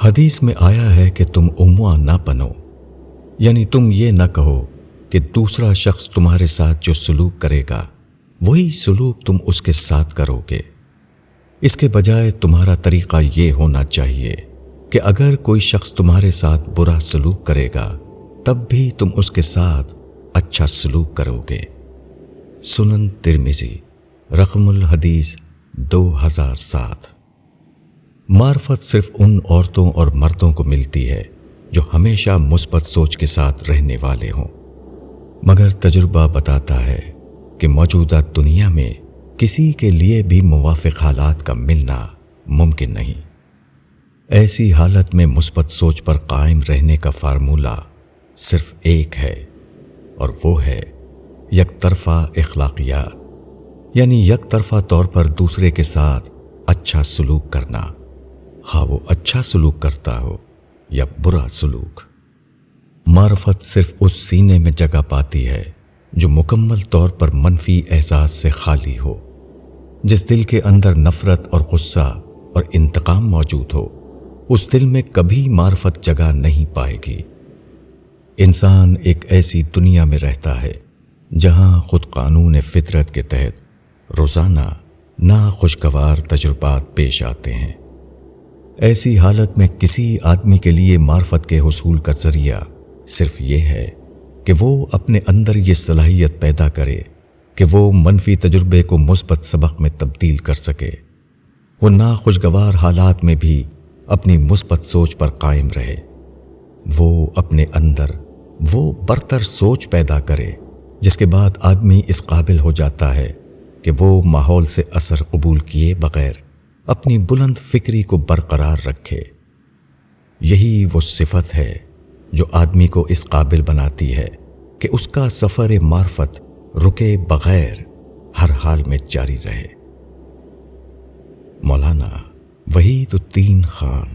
حدیث میں آیا ہے کہ تم اموا نہ بنو، یعنی تم یہ نہ کہو کہ دوسرا شخص تمہارے ساتھ جو سلوک کرے گا وہی سلوک تم اس کے ساتھ کرو گے۔ اس کے بجائے تمہارا طریقہ یہ ہونا چاہیے کہ اگر کوئی شخص تمہارے ساتھ برا سلوک کرے گا تب بھی تم اس کے ساتھ اچھا سلوک کرو گے۔ سنن ترمذی، رقم الحدیث 2007۔ معرفت صرف ان عورتوں اور مردوں کو ملتی ہے جو ہمیشہ مثبت سوچ کے ساتھ رہنے والے ہوں، مگر تجربہ بتاتا ہے کہ موجودہ دنیا میں کسی کے لیے بھی موافق حالات کا ملنا ممکن نہیں۔ ایسی حالت میں مثبت سوچ پر قائم رہنے کا فارمولہ صرف ایک ہے، اور وہ ہے یک طرفہ اخلاقیات، یعنی یک طرفہ طور پر دوسرے کے ساتھ اچھا سلوک کرنا، خواہ وہ اچھا سلوک کرتا ہو یا برا سلوک۔ معرفت صرف اس سینے میں جگہ پاتی ہے جو مکمل طور پر منفی احساس سے خالی ہو۔ جس دل کے اندر نفرت اور غصہ اور انتقام موجود ہو، اس دل میں کبھی معرفت جگہ نہیں پائے گی۔ انسان ایک ایسی دنیا میں رہتا ہے جہاں خود قانون فطرت کے تحت روزانہ ناخوشگوار تجربات پیش آتے ہیں۔ ایسی حالت میں کسی آدمی کے لیے معرفت کے حصول کا ذریعہ صرف یہ ہے کہ وہ اپنے اندر یہ صلاحیت پیدا کرے کہ وہ منفی تجربے کو مثبت سبق میں تبدیل کر سکے۔ وہ ناخوشگوار حالات میں بھی اپنی مثبت سوچ پر قائم رہے۔ وہ اپنے اندر وہ برتر سوچ پیدا کرے جس کے بعد آدمی اس قابل ہو جاتا ہے کہ وہ ماحول سے اثر قبول کیے بغیر اپنی بلند فکری کو برقرار رکھے۔ یہی وہ صفت ہے جو آدمی کو اس قابل بناتی ہے کہ اس کا سفر معرفت رکے بغیر ہر حال میں جاری رہے۔ مولانا وحید الدین خان۔